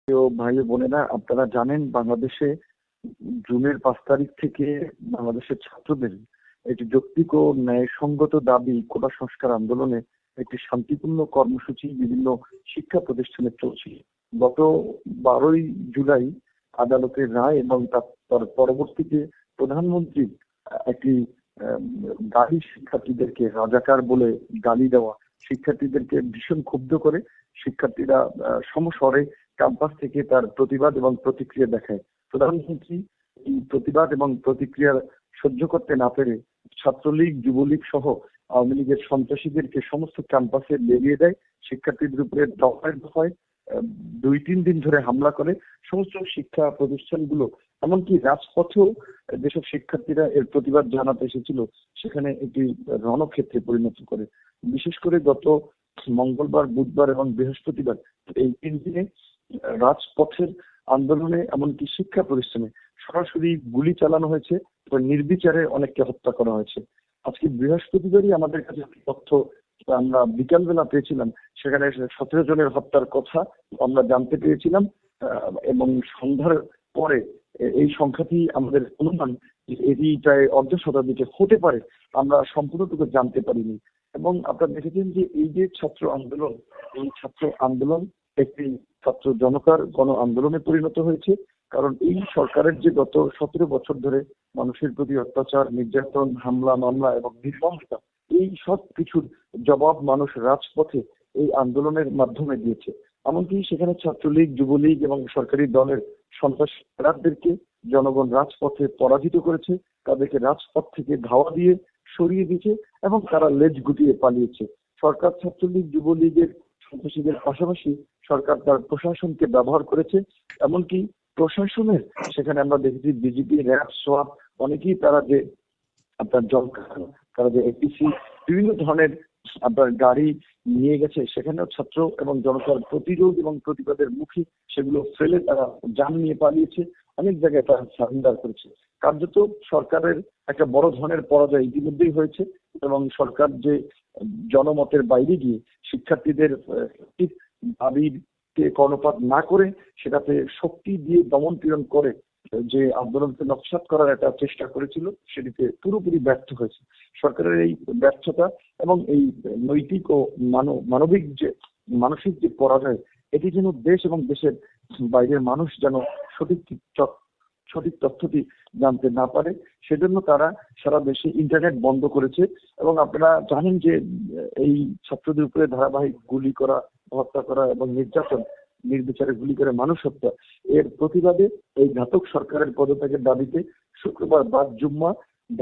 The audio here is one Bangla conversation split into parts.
প্রিয় ভাই ও বোনেরা, আপনারা জানেন বাংলাদেশে জুনের 5 তারিখ থেকে বাংলাদেশের ছাত্রদের একটি যৌক্তিক ও ন্যায়সঙ্গত দাবি কোটা সংস্কার আন্দোলনে একটি শান্তিপূর্ণ কর্মসূচি বিভিন্ন শিক্ষা প্রতিষ্ঠানে চলছে। গত 12ই জুলাই আদালতের রায় এবং তার পরবর্তীতে প্রধানমন্ত্রী একটি আহ, গালি শিক্ষার্থীদেরকে রাজাকার বলে গালি দেওয়া শিক্ষার্থীদেরকে ভীষণ ক্ষুব্ধ করে শিক্ষার্থীরা সমস্বরে ক্যাম্পাস থেকে তার প্রতিবাদ এবং প্রতিক্রিয়া দেখায়। প্রধানমন্ত্রী এই প্রতিবাদ এবং প্রতিক্রিয়া সহ্য করতে না পেরে ছাত্রলীগ, যুবলীগ সহ আওয়ামী লীগের সন্ত্রাসীদেরকে সমস্ত ক্যাম্পাসে লেলিয়ে দেয়। শিক্ষার্থীদের উপরে দফায় দফায় 2-3 দিন ধরে হামলা করে সমস্ত শিক্ষা প্রতিষ্ঠানগুলো, এমনকি রাজপথেও যেসব শিক্ষার্থীরা এর প্রতিবাদ জানাতে এসেছিল সেখানে একটি রণক্ষেত্রে পরিণত করে। বিশেষ করে গত মঙ্গলবার, বুধবার এবং বৃহস্পতিবার এই 3 দিনে রাজপথের আন্দোলনে এমনকি শিক্ষা প্রতিষ্ঠানে সরাসরি গুলি চালানো হয়েছে এবং নির্বিচারে অনেককে হত্যা করা হয়েছে। আজকে বৃহস্পতিবারই আমাদের কাছে একটি তথ্য আমরা বিকালবেলা পেয়েছিলাম, সেখানে 17 জনের হত্যার কথা আমরা জানতে পেরেছিলাম এবং সন্ধ্যার পরে এই সংখ্যাটি আমাদের অনুমান এটি প্রায় অর্ধ শতাধিকে হতে পারে, আমরা সম্পূর্ণটুকু জানতে পারিনি। এবং আপনারা দেখেছেন যে এই যে ছাত্র আন্দোলন, এই ছাত্র আন্দোলন একটি ছাত্র জনতার গণ আন্দোলনে পরিণত হয়েছে। কারণ এই সরকারের যে গত 17 বছর ধরে মানুষের প্রতি অত্যাচার, নির্যাতন, হামলা, মামলা এবং নির্মমতা, এই সব কিছুর জবাব মানুষ রাজপথে এই আন্দোলনের মাধ্যমে দিয়েছে। এমনকি সেখানে ছাত্রলীগ, যুবলীগ এবং সরকারি দলের সন্ত্রাসীদেরকে জনগণ রাজপথে পরাজিত করেছে, তাদেরকে রাজপথ থেকে ধাওয়া দিয়ে সরিয়ে দিয়েছে এবং তারা লেজ গুটিয়ে পালিয়েছে। সরকার ছাত্রলীগ, যুবলীগের সন্ত্রাসীদের পাশাপাশি সরকার তার প্রশাসনকে ব্যবহার করেছে। এমনকি প্রশাসনের সেখানে আমরা দেখেছি বিজেপি, র্যাব, সোয়াব অনেকেই তারা যে আপনার তারা যে এপিসি বিভিন্ন ধরনের আপনার গাড়ি নিয়ে গেছে, সেখানেও ছাত্র এবং জনতার প্রতিরোধ এবং প্রতিবাদের মুখে সেগুলো ফেলে তারা যান নিয়ে পালিয়েছে। অনেক জায়গায় তারা সারেন্ডার করেছে। কার্যত সরকারের একটা বড় ধরনের পরাজয় ইতিমধ্যেই হয়েছে এবং সরকার যে জনমতের বাইরে গিয়ে শিক্ষার্থীদের দাবিকে কর্ণপাত না করে সেটাতে শক্তি দিয়ে দমন পীড়ন করে যে আন্দোলনকে নকশাত করার একটা চেষ্টা করেছিল, সেটিতে পুরোপুরি ব্যর্থ হয়েছে। সরকারের এই ব্যর্থতা এবং এই নৈতিক ও মানবিক যে মানসিক যে পরাজয়, এটি যেন দেশ এবং দেশের বাইরের মানুষ যেন সঠিক সঠিক তথ্যটি জানতে না পারে, সেজন্য তারা সারা দেশে ইন্টারনেট বন্ধ করেছে। এবং আপনারা জানেন যে এই ছাত্রদের উপরে ধারাবাহিক গুলি করা, হত্যা করা এবং নির্যাতন, নির্বিচারে গুলি করে মানুষ হত্যা, এর প্রতিবাদে এই ঘাতক সরকারের পদত্যাগের দাবিতে শুক্রবার বাদ জুম্মা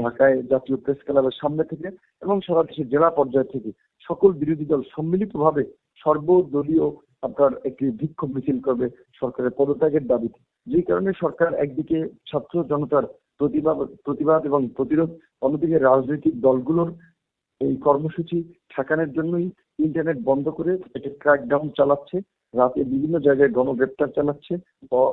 ঢাকায় জাতীয় প্রেস ক্লাবের সামনে থেকে এবং সারা দেশের জেলা পর্যায় থেকে সকল বিরোধী দল সম্মিলিতভাবে সর্বদলীয় আপনার একটি বিক্ষোভ মিছিল করবে সরকারের পদত্যাগের দাবিতে। যে কারণে সরকার একদিকে ছাত্র জনতার প্রতিবাদ এবং প্রতিরোধ, অন্যদিকে রাজনৈতিক দলগুলোর এই কর্মসূচি ঠেকানোর জন্যই ইন্টারনেট বন্ধ করে একটা ক্র্যাকডাউন চালাচ্ছে, রাতে বিভিন্ন জায়গায় গণগ্রেপ্তার চালাচ্ছে,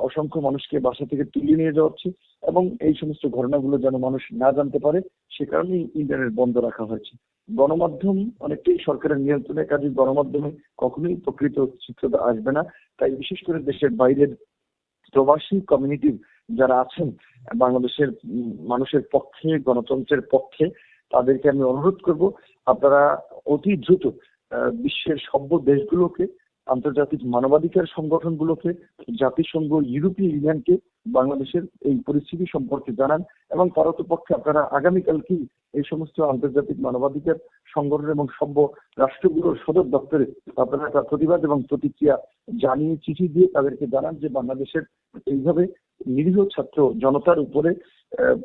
অসংখ্য মানুষকে বাসা থেকে তুলে নিয়ে যাচ্ছে এবং এই সমস্ত ঘটনাগুলো যেন মানুষ না জানতে পারে সে কারণেই ইন্টারনেট বন্ধ রাখা হয়েছে। গণমাধ্যম অনেকটাই সরকারের নিয়ন্ত্রণে, কাজে গণমাধ্যমে কখনোই প্রকৃত চিত্রটা আসবে না। তাই বিশেষ করে দেশের বাইরের প্রবাসী কমিউনিটির যারা আছেন বাংলাদেশের মানুষের পক্ষে, গণতন্ত্রের পক্ষে, তাদেরকে আমি অনুরোধ করব আপনারা অতি দ্রুত বিশ্বের সভ্য দেশগুলোকে, আন্তর্জাতিক মানবাধিকার সংগঠনগুলোকে, জাতিসংঘ, ইউরোপীয় ইউনিয়নকে বাংলাদেশের এই পরিস্থিতি সম্পর্কে জানান এবং পারতপক্ষে আপনারা আগামীকালকেই এই সমস্ত আন্তর্জাতিক মানবাধিকার সংগঠন এবং সভ্য রাষ্ট্রগুলোর সদর দপ্তরে আপনারা তার প্রতিবাদ এবং প্রতিক্রিয়া জানিয়ে চিঠি দিয়ে তাদেরকে জানান যে বাংলাদেশের এইভাবে নিরীহ ছাত্র জনতার উপরে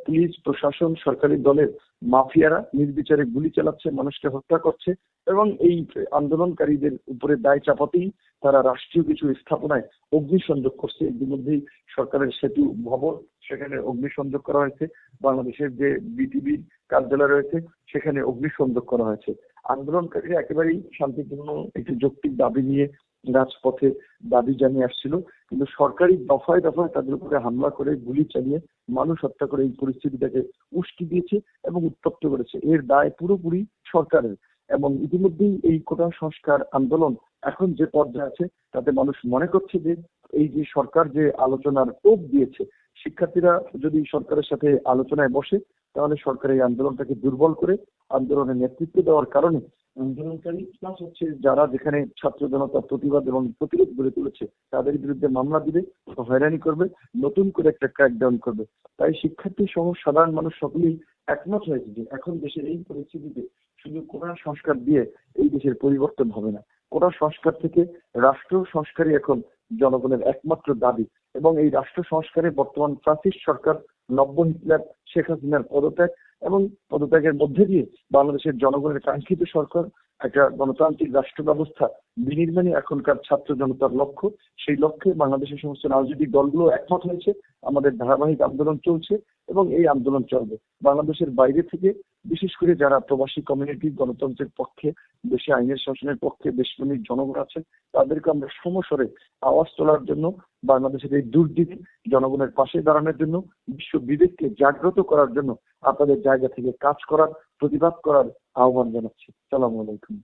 পুলিশ, প্রশাসন, সরকারি দলের মাফিয়ারা নির্বিচারে গুলি চালাচ্ছে, মানুষকে হত্যা করছে এবং এই আন্দোলনকারীদের উপরে দায় চাপাতেই তারা রাষ্ট্রীয় কিছু স্থাপনায় অগ্নিসংযোগ করছে। ইতিমধ্যেই সরকারের সেতু ভবন, সেখানে অগ্নিসংযোগ করা হয়েছে। বাংলাদেশের যে বিটিভির কার্যালয় রয়েছে সেখানে অগ্নিসংযোগ করা হয়েছে। আন্দোলনকারীরা একেবারেই শান্তিপূর্ণ একটি যৌক্তিক দাবি নিয়ে রাজপথে দাবি জানিয়ে আসছিল, কিন্তু সরকারি দফায় দফায় তাদের উপরে হামলা করে গুলি চালিয়ে মানুষ হত্যা করে এই পরিস্থিতিটাকে উস্কে দিয়েছে এবং উত্তপ্ত করেছে। এর দায় পুরোপুরি সরকারের। এবং ইতিমধ্যেই এই কোটা সংস্কার আন্দোলন এখন যে পর্যায়ে আছে তাতে মানুষ মনে করছে যে এই যে সরকার যে আলোচনার টোপ দিয়েছে, শিক্ষার্থীরা যদি সরকারের সাথে আলোচনায় বসে তাহলে সরকার এই আন্দোলনটাকে দুর্বল করে আন্দোলনের নেতৃত্ব দেওয়ার কারণে আন্দোলনকারী প্লাস হচ্ছে যারা যেখানে ছাত্র জনতা প্রতিবাদ এবং প্রতিরোধ গড়ে তুলেছে তাদের বিরুদ্ধে মামলা দিবে, হয়রানি করবে, নতুন করে একটা ক্র্যাকডাউন করবে। তাই শিক্ষার্থী সহ সাধারণ মানুষ সকলেই একমত হয়েছে যে এখন দেশের এই পরিস্থিতিতে শুধু কোরআন সংস্কার দিয়ে এই দেশের পরিবর্তন হবে না। কোরআন সংস্কার থেকে রাষ্ট্র সংস্কারই এখন জনগণের একমাত্র দাবি। এবং এই রাষ্ট্র সংস্কারে বর্তমান ফ্যাসিস্ট সরকার, নব্য হিটলার শেখ হাসিনার পদত্যাগ এবং পদত্যাগের মধ্যে দিয়ে বাংলাদেশের জনগণের কাঙ্ক্ষিত সরকার, একটা গণতান্ত্রিক রাষ্ট্র ব্যবস্থা বিনির্মাণই এখনকার ছাত্র জনতার লক্ষ্য। সেই লক্ষ্যে বাংলাদেশের সমস্ত রাজনৈতিক দলগুলো একমত হয়েছে। আমাদের ধারাবাহিক আন্দোলন চলছে এবং এই আন্দোলন চলবে। বাংলাদেশের বাইরে থেকে বিশেষ করে যারা প্রবাসী কমিউনিটি, গণতন্ত্রের পক্ষে, দেশে আইনের শাসনের পক্ষে দেশপ্রেমিক জনগণ আছেন, তাদেরকে আমরা সমস্বরে আওয়াজ তোলার জন্য, বাংলাদেশের এই দুর্নীতি জনগণের পাশে দাঁড়ানোর জন্য, বিশ্ব বিবেককে জাগ্রত করার জন্য আপনাদের জায়গা থেকে কাজ করার, প্রতিবাদ করার আহ্বান জানাচ্ছি। সালামু আলাইকুম।